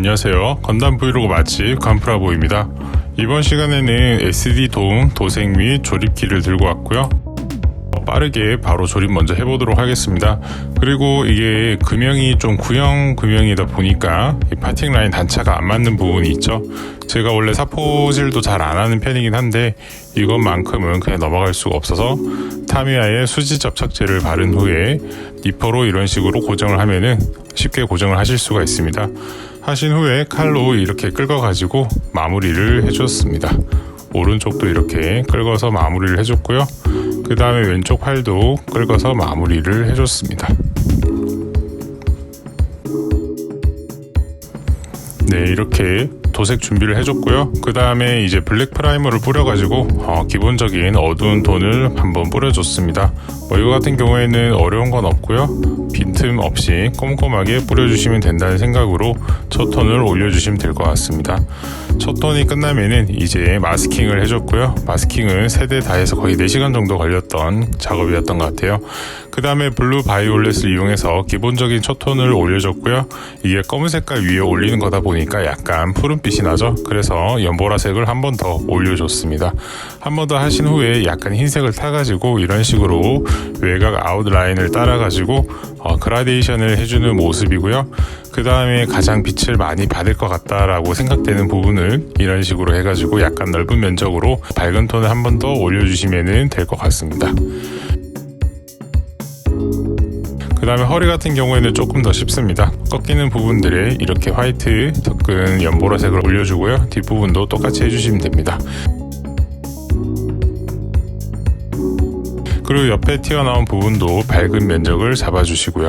안녕하세요. 건담 브이로그 맛집 간프라보입니다. 이번 시간에는 SD 도움 도색 및 조립키를 들고 왔고요. 빠르게 바로 조립 먼저 해보도록 하겠습니다. 그리고 이게 금형이 좀 구형 금형이다 보니까 이 파팅 라인 단차가 안 맞는 부분이 있죠. 제가 원래 사포질도 잘 안 하는 편이긴 한데 이것만큼은 그냥 넘어갈 수가 없어서 타미야의 수지 접착제를 바른 후에 니퍼로 이런 식으로 고정을 하면은 쉽게 고정을 하실 수가 있습니다. 하신 후에 칼로 이렇게 긁어 가지고 마무리를 해줬습니다. 오른쪽도 이렇게 긁어서 마무리를 해줬고요. 그 다음에 왼쪽 팔도 긁어서 마무리를 해줬습니다. 네, 이렇게 도색 준비를 해줬고요. 그 다음에 이제 블랙 프라이머를 뿌려가지고 기본적인 어두운 톤을 한번 뿌려줬습니다. 이거 같은 경우에는 어려운 건 없고요. 빈틈 없이 꼼꼼하게 뿌려주시면 된다는 생각으로 첫 톤을 올려주시면 될 것 같습니다. 첫 톤이 끝나면은 이제 마스킹을 해줬고요. 마스킹은 3대 다 해서 거의 4시간 정도 걸렸던 작업이었던 것 같아요. 그 다음에 블루 바이올렛을 이용해서 기본적인 첫 톤을 올려줬고요. 이게 검은 색깔 위에 올리는 거다 보니까 약간 푸른빛이 나죠. 그래서 연보라색을 한 번 더 올려줬습니다. 한 번 더 하신 후에 약간 흰색을 타가지고 이런 식으로 외곽 아웃라인을 따라가지고 그라데이션을 해주는 모습이고요. 그 다음에 가장 빛을 많이 받을 것 같다라고 생각되는 부분을 이런 식으로 해가지고 약간 넓은 면적으로 밝은 톤을 한 번 더 올려주시면 될 것 같습니다. 그 다음에 허리 같은 경우에는 조금 더 쉽습니다. 꺾이는 부분들에 이렇게 화이트 섞은 연보라색을 올려주고요. 뒷부분도 똑같이 해주시면 됩니다. 그리고 옆에 튀어나온 부분도 밝은 면적을 잡아주시고요.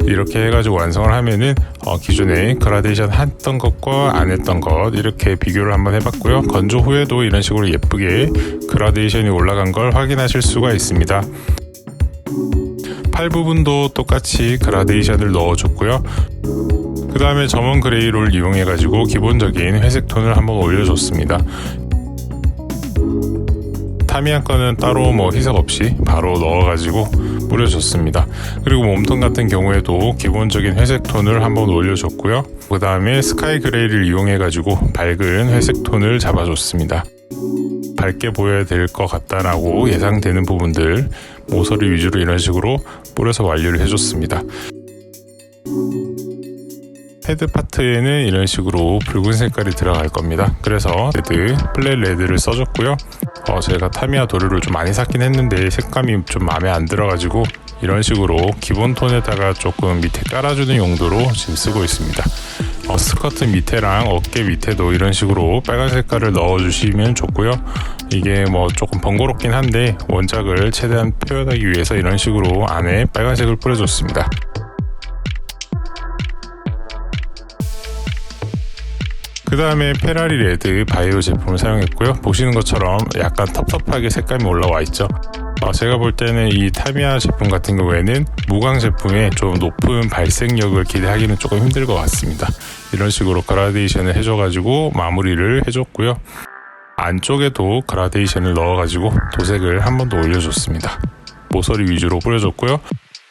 이렇게 해가지고 완성을 하면은 기존에 그라데이션 했던 것과 안 했던 것 이렇게 비교를 한번 해봤고요. 건조 후에도 이런 식으로 예쁘게 그라데이션이 올라간 걸 확인하실 수가 있습니다. 팔 부분도 똑같이 그라데이션을 넣어줬고요. 그 다음에 점원 그레이를 이용해가지고 기본적인 회색 톤을 한번 올려줬습니다. 타미야 거는 따로 희석 없이 바로 넣어가지고 뿌려줬습니다. 그리고 몸통 같은 경우에도 기본적인 회색 톤을 한번 올려줬고요. 그 다음에 스카이 그레이를 이용해가지고 밝은 회색 톤을 잡아줬습니다. 밝게 보여야 될 것 같다라고 예상되는 부분들 모서리 위주로 이런 식으로 뿌려서 완료를 해줬습니다. 헤드 파트에는 이런 식으로 붉은 색깔이 들어갈 겁니다. 그래서 플랫 레드를 써줬고요. 제가 타미야 도료를 좀 많이 샀긴 했는데 색감이 좀 마음에 안 들어가지고 이런 식으로 기본 톤에다가 조금 밑에 깔아주는 용도로 지금 쓰고 있습니다. 스커트 밑에랑 어깨 밑에도 이런 식으로 빨간 색깔을 넣어주시면 좋고요. 이게 조금 번거롭긴 한데 원작을 최대한 표현하기 위해서 이런 식으로 안에 빨간색을 뿌려줬습니다. 그 다음에 페라리 레드 바이오 제품을 사용했고요. 보시는 것처럼 약간 텁텁하게 색감이 올라와 있죠. 제가 볼 때는 이 타미야 제품 같은 경우에는 무광 제품에 좀 높은 발색력을 기대하기는 조금 힘들 것 같습니다. 이런 식으로 그라데이션을 해줘가지고 마무리를 해줬고요. 안쪽에도 그라데이션을 넣어가지고 도색을 한 번 더 올려줬습니다. 모서리 위주로 뿌려줬고요.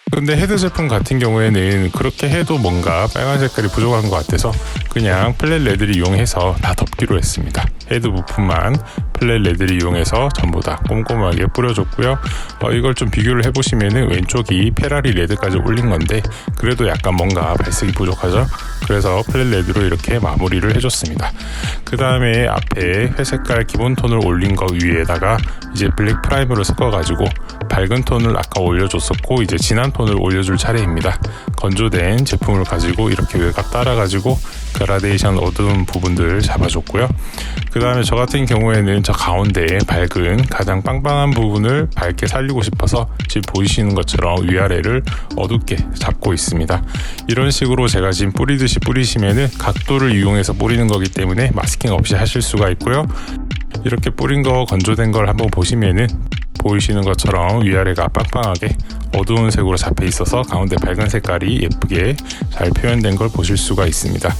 근데 헤드 제품 같은 경우에는 그렇게 해도 뭔가 빨간 색깔이 부족한 것 같아서 그냥 플랫 레드를 이용해서 다 덮기로 했습니다. 헤드 부품만 플랫 레드를 이용해서 전부 다 꼼꼼하게 뿌려줬고요. 이걸 좀 비교를 해보시면은 왼쪽이 페라리 레드까지 올린 건데 그래도 약간 뭔가 발색이 부족하죠. 그래서 플랫 레드로 이렇게 마무리를 해줬습니다. 그 다음에 앞에 회색깔 기본 톤을 올린 거 위에다가 이제 블랙 프라이머를 섞어가지고 밝은 톤을 아까 올려줬었고 이제 진한 톤을 올려줄 차례입니다. 건조된 제품을 가지고 이렇게 외곽 따라가지고 그라데이션 어두운 부분들 잡아줬고요. 그 다음에 저 같은 경우에는 저 가운데에 밝은 가장 빵빵한 부분을 밝게 살리고 싶어서 지금 보이시는 것처럼 위아래를 어둡게 잡고 있습니다. 이런 식으로 제가 지금 뿌리듯이 뿌리시면은 각도를 이용해서 뿌리는 거기 때문에 마스킹 없이 하실 수가 있고요. 이렇게 뿌린 거 건조된 걸 한번 보시면은 보이시는 것처럼 위아래가 빵빵하게 어두운 색으로 잡혀 있어서 가운데 밝은 색깔이 예쁘게 잘 표현된 걸 보실 수가 있습니다.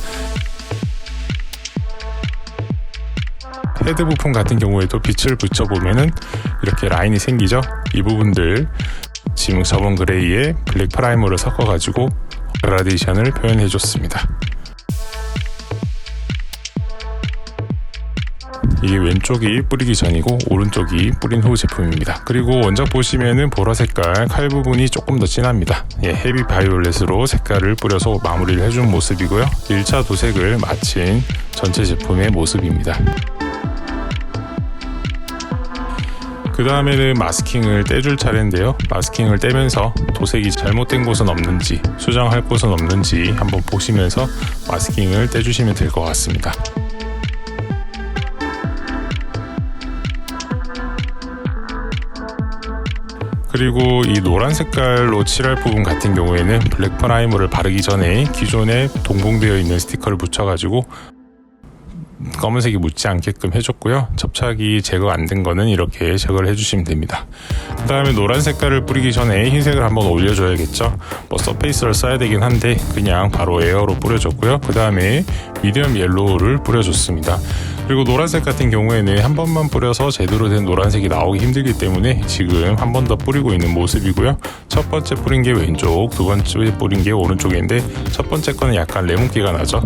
헤드 부품 같은 경우에도 빛을 붙여보면은 이렇게 라인이 생기죠. 이 부분들 지금 저번 그레이에 블랙 프라이머를 섞어가지고 그라데이션을 표현해줬습니다. 이게 왼쪽이 뿌리기 전이고 오른쪽이 뿌린 후 제품입니다. 그리고 원작 보시면은 보라 색깔 칼 부분이 조금 더 진합니다. 헤비 바이올렛으로 색깔을 뿌려서 마무리를 해준 모습이고요. 1차 도색을 마친 전체 제품의 모습입니다. 그 다음에는 마스킹을 떼줄 차례인데요. 마스킹을 떼면서 도색이 잘못된 곳은 없는지, 수정할 곳은 없는지 한번 보시면서 마스킹을 떼주시면 될 것 같습니다. 그리고 이 노란 색깔로 칠할 부분 같은 경우에는 블랙 프라이머를 바르기 전에 기존에 동봉되어 있는 스티커를 붙여가지고 검은색이 묻지 않게끔 해줬고요. 접착이 제거 안 된 거는 이렇게 제거를 해주시면 됩니다. 그 다음에 노란 색깔을 뿌리기 전에 흰색을 한번 올려줘야겠죠. 서페이스를 써야 되긴 한데 그냥 바로 에어로 뿌려줬고요. 그 다음에 미디엄 옐로우를 뿌려줬습니다. 그리고 노란색 같은 경우에는 한 번만 뿌려서 제대로 된 노란색이 나오기 힘들기 때문에 지금 한 번 더 뿌리고 있는 모습이고요. 첫 번째 뿌린 게 왼쪽, 두 번째 뿌린 게 오른쪽인데 첫 번째 거는 약간 레몬기가 나죠.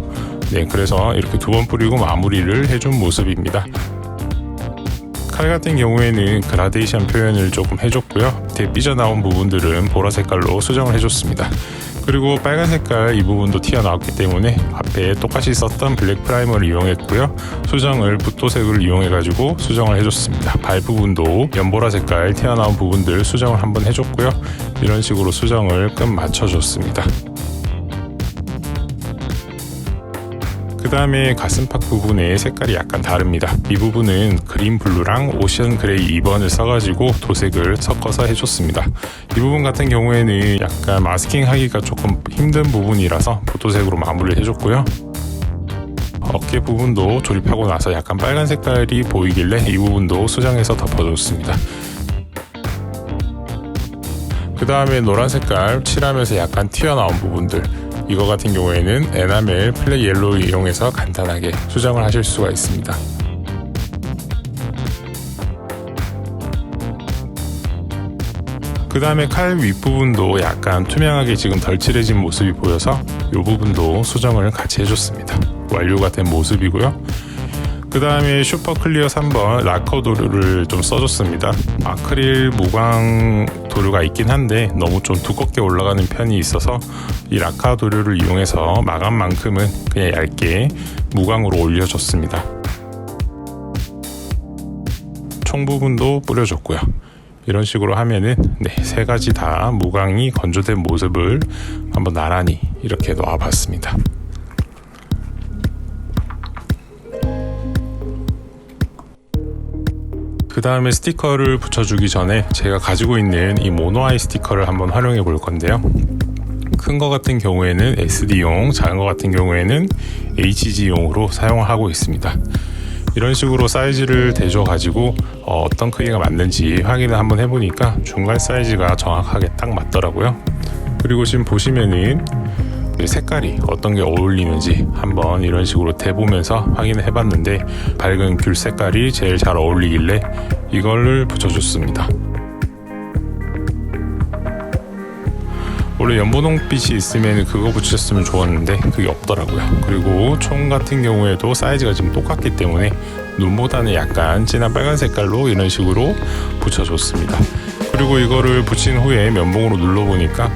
네, 그래서 이렇게 두 번 뿌리고 마무리를 해준 모습입니다. 칼 같은 경우에는 그라데이션 표현을 조금 해줬고요. 밑에 삐져나온 부분들은 보라 색깔로 수정을 해줬습니다. 그리고 빨간 색깔 이 부분도 튀어나왔기 때문에 앞에 똑같이 썼던 블랙 프라이머를 이용했고요. 수정을 붓도색을 이용해가지고 수정을 해줬습니다. 발 부분도 연보라 색깔 튀어나온 부분들 수정을 한번 해줬고요. 이런 식으로 수정을 끝 맞춰줬습니다. 그 다음에 가슴팍 부분의 색깔이 약간 다릅니다. 이 부분은 그린 블루랑 오션 그레이 2번을 써가지고 도색을 섞어서 해줬습니다. 이 부분 같은 경우에는 약간 마스킹 하기가 조금 힘든 부분이라서 붓도색으로 마무리를 해줬고요. 어깨 부분도 조립하고 나서 약간 빨간 색깔이 보이길래 이 부분도 수정해서 덮어줬습니다. 그 다음에 노란 색깔 칠하면서 약간 튀어나온 부분들, 이거 같은 경우에는 에나멜 플레이 옐로우 이용해서 간단하게 수정을 하실 수가 있습니다. 그 다음에 칼 윗부분도 약간 투명하게 지금 덜 칠해진 모습이 보여서 이 부분도 수정을 같이 해줬습니다. 완료가 된 모습이고요. 그 다음에 슈퍼 클리어 3번 라커 도료를 좀 써줬습니다. 아크릴 무광 도료가 있긴 한데 너무 좀 두껍게 올라가는 편이 있어서 이 라카 도료를 이용해서 마감만큼은 그냥 얇게 무광으로 올려줬습니다. 총 부분도 뿌려줬고요. 이런 식으로 하면은 세 가지 다 무광이 건조된 모습을 한번 나란히 이렇게 놓아봤습니다. 그 다음에 스티커를 붙여주기 전에 제가 가지고 있는 이 모노아이 스티커를 한번 활용해 볼 건데요. 큰 거 같은 경우에는 SD용, 작은 거 같은 경우에는 HG용으로 사용을 하고 있습니다. 이런 식으로 사이즈를 대줘 가지고 어떤 크기가 맞는지 확인을 한번 해보니까 중간 사이즈가 정확하게 딱 맞더라고요. 그리고 지금 보시면은 색깔이 어떤 게 어울리는지 한번 이런 식으로 대보면서 확인을 해봤는데 밝은 귤 색깔이 제일 잘 어울리길래 이걸 붙여줬습니다. 원래 연분홍빛이 있으면 그거 붙였으면 좋았는데 그게 없더라고요. 그리고 총 같은 경우에도 사이즈가 지금 똑같기 때문에 눈보다는 약간 진한 빨간 색깔로 이런 식으로 붙여줬습니다. 그리고 이거를 붙인 후에 면봉으로 눌러보니까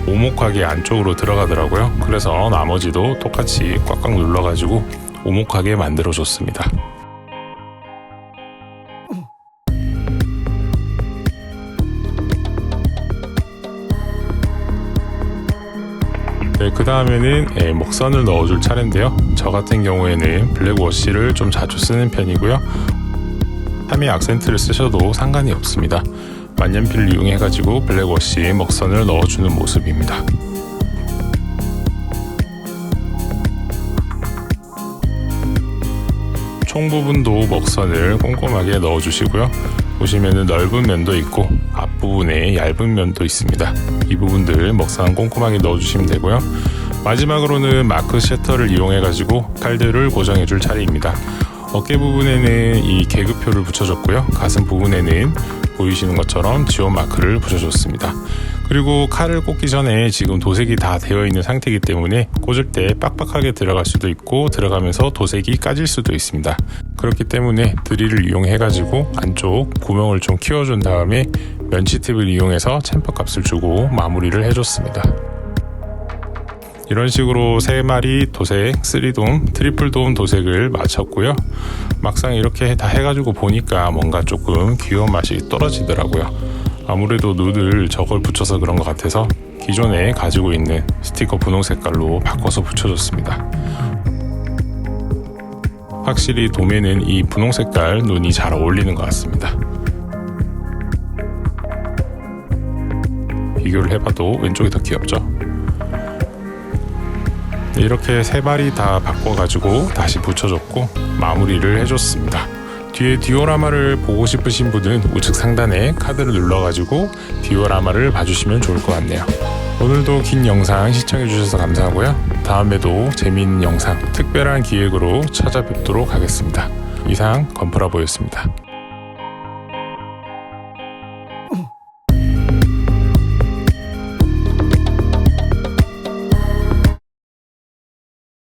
오목하게 안쪽으로 들어가더라고요. 그래서 나머지도 똑같이 꽉꽉 눌러가지고 오목하게 만들어줬습니다. 네, 그 다음에는 먹선을 넣어줄 차례인데요. 저 같은 경우에는 블랙 워시를 좀 자주 쓰는 편이고요. 타미 악센트를 쓰셔도 상관이 없습니다. 만년필을 이용해가지고 블랙 워시 먹선을 넣어주는 모습입니다. 총 부분도 먹선을 꼼꼼하게 넣어주시고요. 보시면은 넓은 면도 있고 앞부분에 얇은 면도 있습니다. 이 부분들 먹선 꼼꼼하게 넣어주시면 되고요. 마지막으로는 마크 셔터를 이용해가지고 칼들을 고정해줄 차례입니다. 어깨 부분에는 이 계급표를 붙여줬고요. 가슴 부분에는 보이시는 것처럼 지원 마크를 붙여줬습니다. 그리고 칼을 꽂기 전에 지금 도색이 다 되어 있는 상태이기 때문에 꽂을 때 빡빡하게 들어갈 수도 있고 들어가면서 도색이 까질 수도 있습니다. 그렇기 때문에 드릴을 이용해 가지고 안쪽 구멍을 좀 키워준 다음에 면치팁을 이용해서 챔퍼 값을 주고 마무리를 해줬습니다. 이런 식으로 3마리 도색, 3돔, 트리플 돔 도색을 마쳤고요. 막상 이렇게 다 해가지고 보니까 뭔가 조금 귀여운 맛이 떨어지더라고요. 아무래도 누들 저걸 붙여서 그런 것 같아서 기존에 가지고 있는 스티커 분홍 색깔로 바꿔서 붙여줬습니다. 확실히 돔에는 이 분홍 색깔 눈이 잘 어울리는 것 같습니다. 비교를 해봐도 왼쪽이 더 귀엽죠? 이렇게 3마리 다 바꿔가지고 다시 붙여줬고 마무리를 해줬습니다. 뒤에 디오라마를 보고 싶으신 분은 우측 상단에 카드를 눌러가지고 디오라마를 봐주시면 좋을 것 같네요. 오늘도 긴 영상 시청해주셔서 감사하고요. 다음에도 재미있는 영상, 특별한 기획으로 찾아뵙도록 하겠습니다. 이상 건프라보였습니다.